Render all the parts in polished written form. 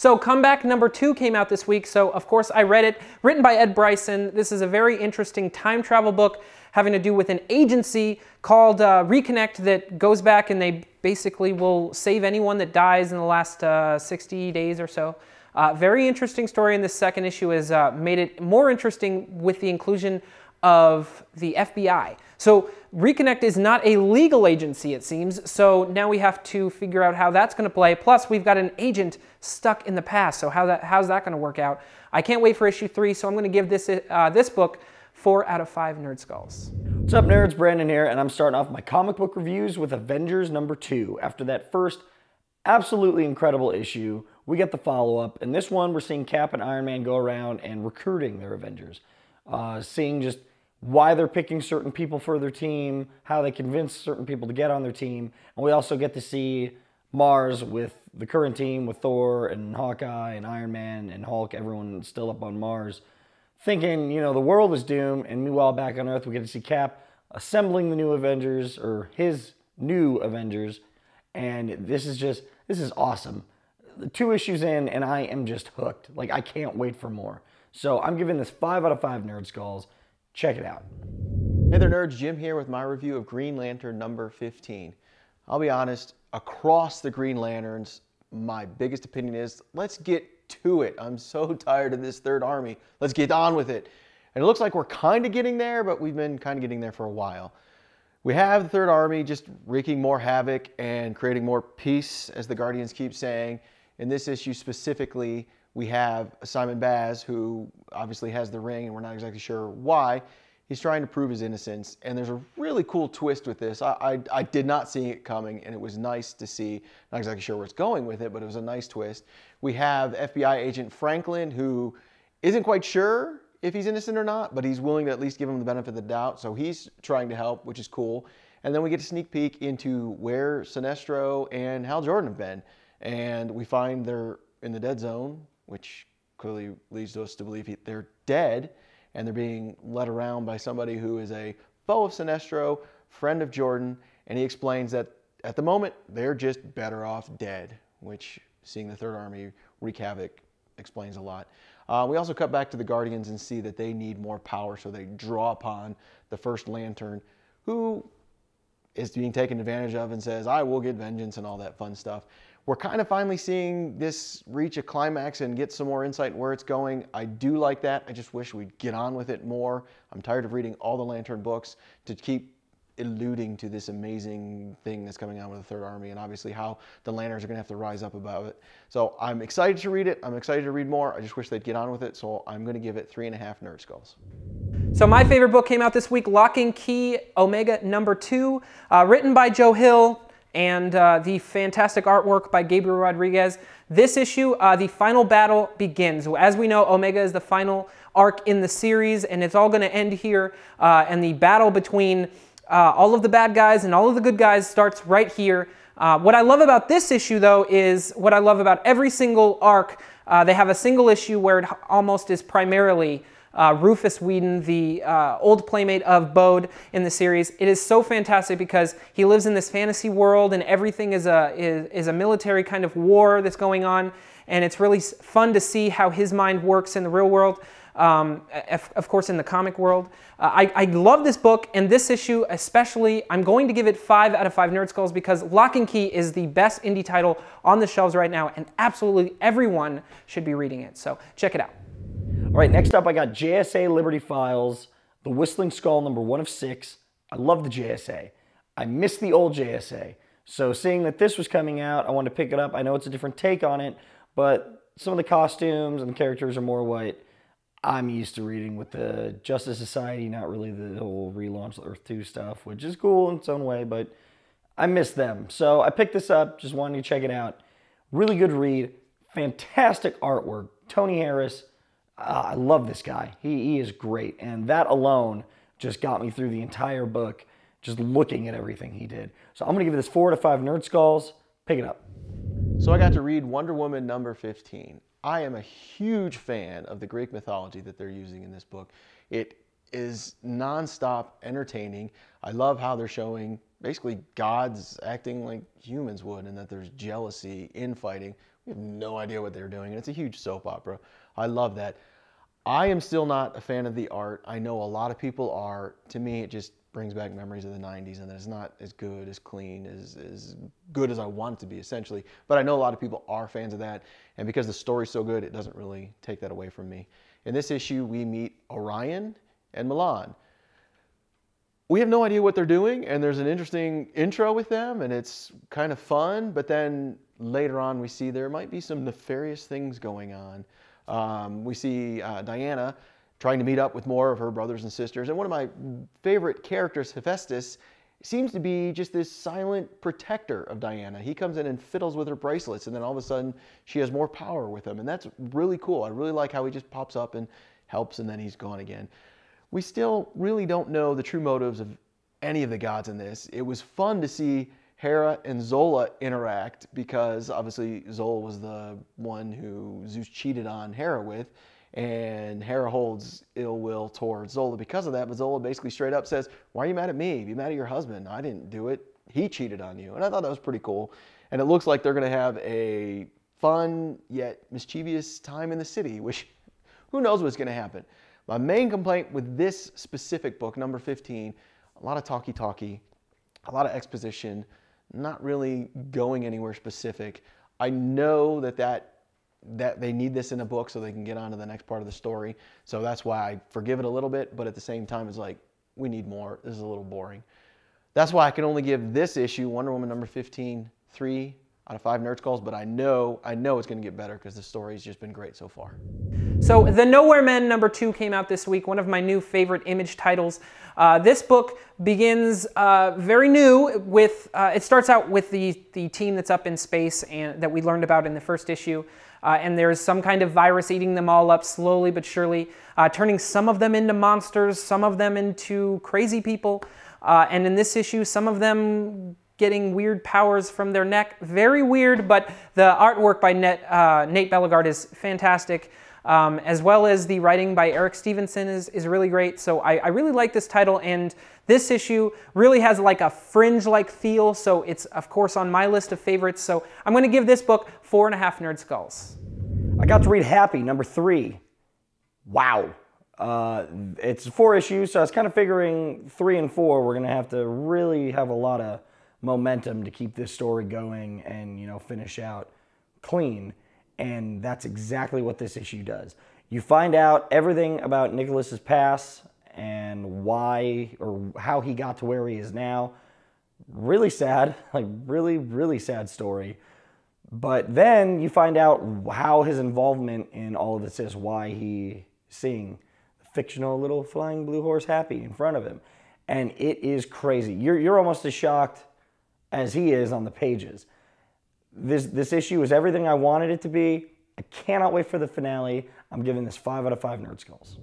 So Comeback #2 came out this week, so of course I read it. Written by Ed Bryson. This is a very interesting time travel book having to do with an agency called Reconnect that goes back and they basically will save anyone that dies in the last 60 days or so. Very interesting story, and this second issue has made it more interesting with the inclusion of the FBI. So Reconnect is not a legal agency, it seems, so now we have to figure out how that's going to play. Plus, we've got an agent stuck in the past, so how's that going to work out? I can't wait for issue 3, so I'm going to give this book 4 out of 5 Nerd Skulls. What's up, nerds? Brandon here, and I'm starting off my comic book reviews with Avengers #2. After that first absolutely incredible issue, we get the follow-up. In this one, we're seeing Cap and Iron Man go around and recruiting their Avengers. Seeing just why they're picking certain people for their team, how they convince certain people to get on their team. And we also get to see Mars with the current team, with Thor and Hawkeye and Iron Man and Hulk, everyone still up on Mars, thinking, you know, the world is doomed. And meanwhile, back on Earth, we get to see Cap assembling the new Avengers, or his new Avengers. And this is awesome. 2 issues in, and I am just hooked. Like, I can't wait for more. So I'm giving this 5 out of 5 Nerd Skulls. Check it out. Hey there, nerds. Jim here with my review of Green Lantern #15. I'll be honest, across the Green Lanterns, my biggest opinion is, let's get to it. I'm so tired of this Third Army. Let's get on with it. And it looks like we're kind of getting there, but we've been kind of getting there for a while. We have the Third Army just wreaking more havoc and creating more peace, as the Guardians keep saying. In this issue specifically, we have Simon Baz, who obviously has the ring, and we're not exactly sure why. He's trying to prove his innocence, and there's a really cool twist with this. I did not see it coming, and it was nice to see. Not exactly sure where it's going with it, but it was a nice twist. We have FBI agent Franklin, who isn't quite sure if he's innocent or not, but he's willing to at least give him the benefit of the doubt, so he's trying to help, which is cool. And then we get a sneak peek into where Sinestro and Hal Jordan have been, and we find they're in the dead zone, which clearly leads us to believe they're dead, and they're being led around by somebody who is a foe of Sinestro, friend of Jordan, and he explains that at the moment, they're just better off dead, which, seeing the Third Army wreak havoc, explains a lot. We also cut back to the Guardians and see that they need more power, so they draw upon the First Lantern, who is being taken advantage of and says, I will get vengeance and all that fun stuff. We're kind of finally seeing this reach a climax and get some more insight in where it's going. I do like that. I just wish we'd get on with it more. I'm tired of reading all the Lantern books to keep alluding to this amazing thing that's coming out with the Third Army, and obviously how the Lanterns are going to have to rise up about it. So I'm excited to read it. I'm excited to read more. I just wish they'd get on with it, so I'm going to give it 3.5 Nerd Skulls. So my favorite book came out this week, Locke Key, Omega #2, written by Joe Hill, and the fantastic artwork by Gabriel Rodriguez. This issue, the final battle begins. As we know, Omega is the final arc in the series, and it's all going to end here, and the battle between all of the bad guys and all of the good guys starts right here. What I love about this issue, though, is what I love about every single arc. They have a single issue where it almost is primarily Rufus Whedon, the old playmate of B.P.R.D in the series. It is so fantastic because he lives in this fantasy world and everything is a military kind of war that's going on, and it's really fun to see how his mind works in the real world. Of course, in the comic world. I love this book, and this issue especially. I'm going to give it 5 out of 5 Nerd Skulls because Locke & Key is the best indie title on the shelves right now, and absolutely everyone should be reading it. So check it out. All right, next up I got JSA Liberty Files, The Whistling Skull #1 of 6. I love the JSA. I miss the old JSA. So seeing that this was coming out, I wanted to pick it up. I know it's a different take on it, but some of the costumes and characters are more white. I'm used to reading with the Justice Society, not really the whole relaunch of Earth 2 stuff, which is cool in its own way, but I miss them. So I picked this up, just wanted to check it out. Really good read, fantastic artwork. Tony Harris, I love this guy. He is great, and that alone just got me through the entire book, just looking at everything he did. So I'm going to give this 4 out of 5 Nerd Skulls. Pick it up. So I got to read Wonder Woman #15. I am a huge fan of the Greek mythology that they're using in this book. It is nonstop entertaining. I love how they're showing basically gods acting like humans would, and that there's jealousy, infighting, We have no idea what they're doing, and it's a huge soap opera. I love that. I am still not a fan of the art. I know a lot of people are. To me, it just brings back memories of the 90s, and it's not as good, as clean, as good as I want it to be, essentially. But I know a lot of people are fans of that, and because the story's so good, it doesn't really take that away from me. In this issue, we meet Orion and Milan. We have no idea what they're doing, and there's an interesting intro with them, and it's kind of fun, but then later on we see there might be some nefarious things going on. We see Diana trying to meet up with more of her brothers and sisters, and one of my favorite characters, Hephaestus, seems to be just this silent protector of Diana. He comes in and fiddles with her bracelets, and then all of a sudden she has more power with him, and that's really cool. I really like how he just pops up and helps, and then he's gone again. We still really don't know the true motives of any of the gods in this. It was fun to see Hera and Zola interact because obviously Zola was the one who Zeus cheated on Hera with, and Hera holds ill will towards Zola because of that, but Zola basically straight up says, "Why are you mad at me? Be mad at your husband. I didn't do it. He cheated on you." And I thought that was pretty cool. And it looks like they're going to have a fun yet mischievous time in the city, which who knows what's going to happen. My main complaint with this specific book, number 15, a lot of talky-talky, a lot of exposition, not really going anywhere specific. I know that they need this in a book so they can get on to the next part of the story. So that's why I forgive it a little bit, but at the same time, it's like, we need more. This is a little boring. That's why I can only give this issue, Wonder Woman number 15, 3 out of 5 Nerd Skulls, but I know it's going to get better because the story's just been great so far. So The Nowhere Men number 2 came out this week, one of my new favorite Image titles. This book begins very new with, it starts out with the team that's up in space and that we learned about in the first issue. And there's some kind of virus eating them all up slowly but surely, turning some of them into monsters, some of them into crazy people. And in this issue, some of them getting weird powers from their neck. Very weird, but the artwork by Nate Bellegarde is fantastic, as well as the writing by Eric Stevenson is really great. So I really like this title, and this issue really has like a Fringe-like feel, so it's of course on my list of favorites. So I'm going to give this book 4.5 Nerd Skulls. I got to read Happy, number 3. Wow. It's 4 issues, so I was kind of figuring 3 and 4 we're going to have to really have a lot of momentum to keep this story going and, you know, finish out clean. And that's exactly what this issue does. You find out everything about Nicholas's past and why or how he got to where he is now. Really sad, like really, really sad story. But then you find out how his involvement in all of this is, why he's seeing the fictional little flying blue horse Happy in front of him. And it is crazy. You're almost as shocked as he is on the pages. This issue is everything I wanted it to be. I cannot wait for the finale. I'm giving this 5 out of 5 Nerd Skulls.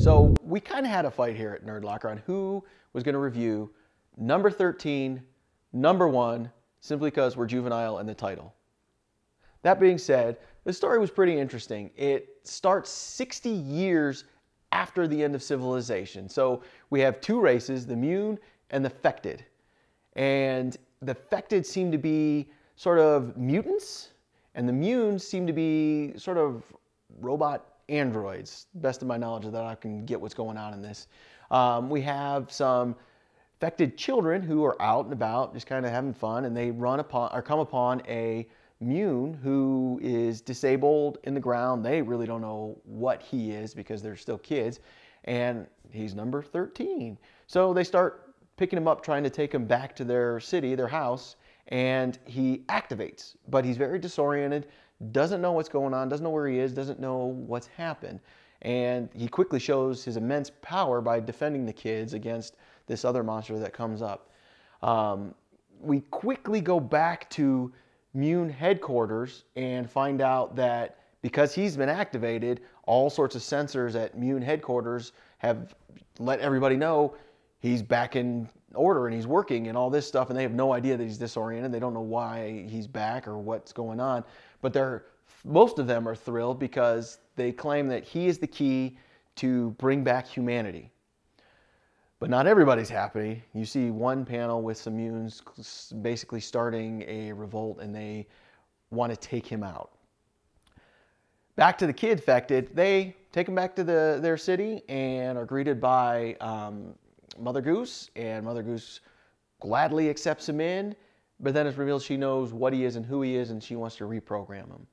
So we kind of had a fight here at Nerdlocker on who was going to review number 13, number 1, simply because we're juvenile in the title. That being said, the story was pretty interesting. It starts 60 years after the end of civilization. So we have 2 races, the Mune and the Fected. And the Fected seem to be sort of mutants, and the Munes seem to be sort of robot androids, best of my knowledge that I can get what's going on in this. We have some Fected children who are out and about just kind of having fun, and they come upon a Mune who is disabled in the ground. They really don't know what he is because they're still kids, and he's number 13. So they start picking him up, trying to take him back to their city, their house, and he activates, but he's very disoriented, doesn't know what's going on, doesn't know where he is, doesn't know what's happened. And he quickly shows his immense power by defending the kids against this other monster that comes up. We quickly go back to Mune headquarters and find out that because he's been activated, all sorts of sensors at Mune headquarters have let everybody know he's back in order and he's working and all this stuff, and they have no idea that he's disoriented. They don't know why he's back or what's going on, but most of them are thrilled because they claim that he is the key to bring back humanity. But not everybody's happy. You see one panel with some Munes basically starting a revolt, and they want to take him out. Back to the kid infected, they take him back to their city and are greeted by Mother Goose, and Mother Goose gladly accepts him in, but then it's revealed she knows what he is and who he is, and she wants to reprogram him.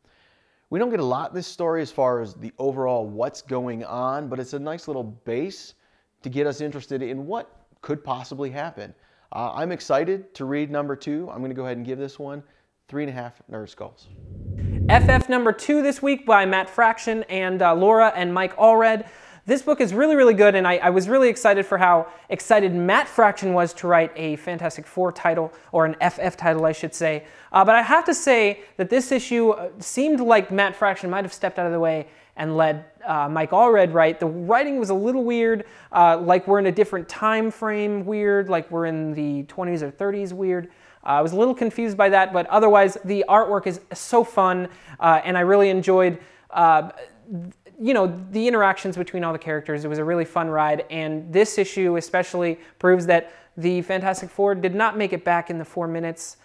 We don't get a lot in this story as far as the overall what's going on, but it's a nice little base to get us interested in what could possibly happen. I'm excited to read number 2. I'm going to go ahead and give this one 3.5 Nerd Skulls. FF number 2 this week by Matt Fraction and Laura and Mike Allred. This book is really, really good, and I was really excited for how excited Matt Fraction was to write a Fantastic Four title, or an FF title, I should say. But I have to say that this issue seemed like Matt Fraction might have stepped out of the way and let Mike Allred write. The writing was a little weird, like we're in a different time frame weird, like we're in the 20s or 30s weird. I was a little confused by that, but otherwise the artwork is so fun, and I really enjoyed you know, the interactions between all the characters. It was a really fun ride, and this issue especially proves that the Fantastic Four did not make it back in the 4 minutes.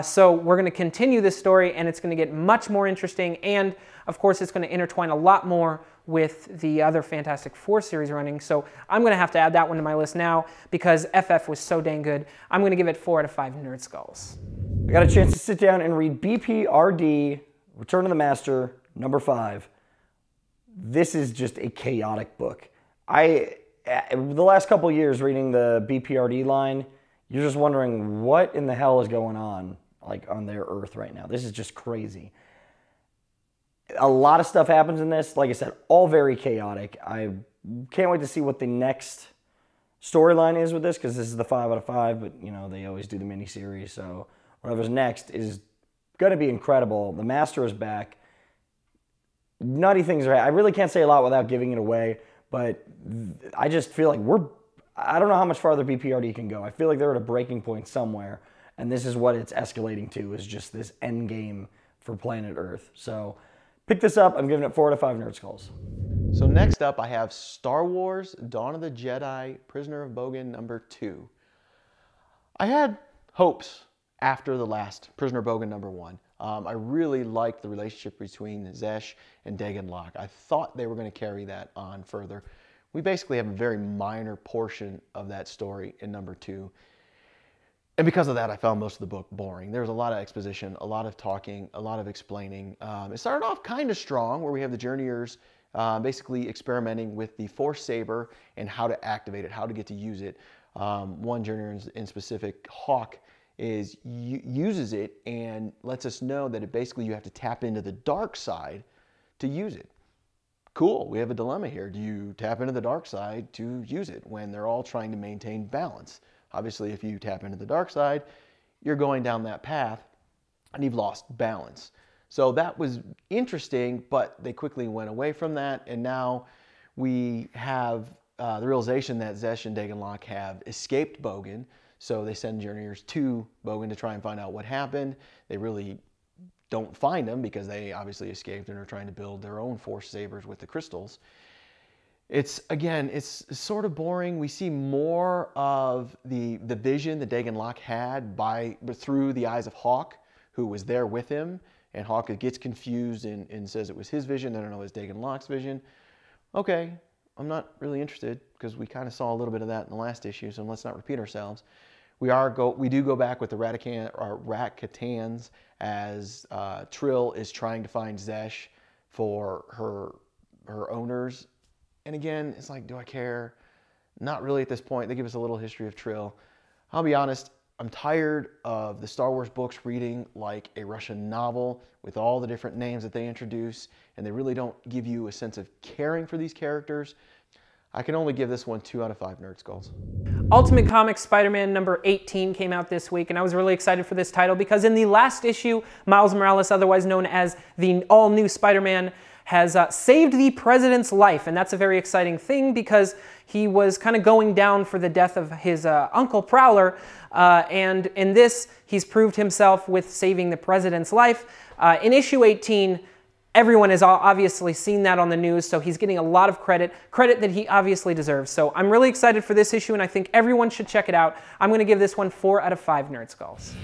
So we're going to continue this story, and it's going to get much more interesting, and of course it's going to intertwine a lot more with the other Fantastic Four series running. So I'm going to have to add that one to my list now because FF was so dang good. I'm going to give it 4 out of 5 Nerd Skulls. I got a chance to sit down and read B.P.R.D. Return of the Master, number 5. This is just a chaotic book. The last couple years reading the B.P.R.D. line, you're just wondering what in the hell is going on, like on their Earth right now. This is just crazy. A lot of stuff happens in this. Like I said, all very chaotic. I can't wait to see what the next storyline is with this, because this is the 5 out of 5, but you know, they always do the miniseries, so whatever's next is going to be incredible. The Master is back. Nutty things are happening. I really can't say a lot without giving it away, but I just feel like I don't know how much farther B.P.R.D. can go. I feel like they're at a breaking point somewhere, and this is what it's escalating to, is just this end game for planet Earth. So pick this up. I'm giving it 4 out of 5 Nerd Skulls. So next up, I have Star Wars Dawn of the Jedi, Prisoner of Bogan number 2. I had hopes after the last Prisoner of Bogan number 1. I really liked the relationship between Zesh and Dagan Locke. I thought they were going to carry that on further. We basically have a very minor portion of that story in number 2. And because of that, I found most of the book boring. There was a lot of exposition, a lot of talking, a lot of explaining. It started off kind of strong, where we have the Journeyers basically experimenting with the Force Saber and how to activate it, how to get to use it. One Journeyer in specific, Hawk, uses it and lets us know that basically you have to tap into the dark side to use it. Cool, we have a dilemma here. Do you tap into the dark side to use it when they're all trying to maintain balance? Obviously, if you tap into the dark side, you're going down that path and you've lost balance. So that was interesting, but they quickly went away from that, and now we have the realization that Zesh and Dagan Locke have escaped Bogan. So they send Journeyers to Bogan to try and find out what happened. They really don't find them because they obviously escaped and are trying to build their own Force Sabers with the crystals. It's sort of boring. We see more of the vision that Dagan Locke had through the eyes of Hawk, who was there with him. And Hawk gets confused and says it was his vision. I don't know, it was Dagan Locke's vision. Okay, I'm not really interested because we kind of saw a little bit of that in the last issue, so let's not repeat ourselves. We do go back with the Rat-Katans as Trill is trying to find Zesh for her owners. And again, it's like, do I care? Not really at this point. They give us a little history of Trill. I'll be honest, I'm tired of the Star Wars books reading like a Russian novel with all the different names that they introduce, and they really don't give you a sense of caring for these characters. I can only give this one 2 out of 5 Nerd Skulls. Ultimate Comics Spider-Man number 18 came out this week, and I was really excited for this title because in the last issue, Miles Morales, otherwise known as the all-new Spider-Man, has saved the president's life, and that's a very exciting thing because he was kind of going down for the death of his uncle Prowler, and in this, he's proved himself with saving the president's life. In issue 18, everyone has obviously seen that on the news, so he's getting a lot of credit that he obviously deserves. So I'm really excited for this issue, and I think everyone should check it out. I'm going to give this one 4 out of 5 Nerd Skulls.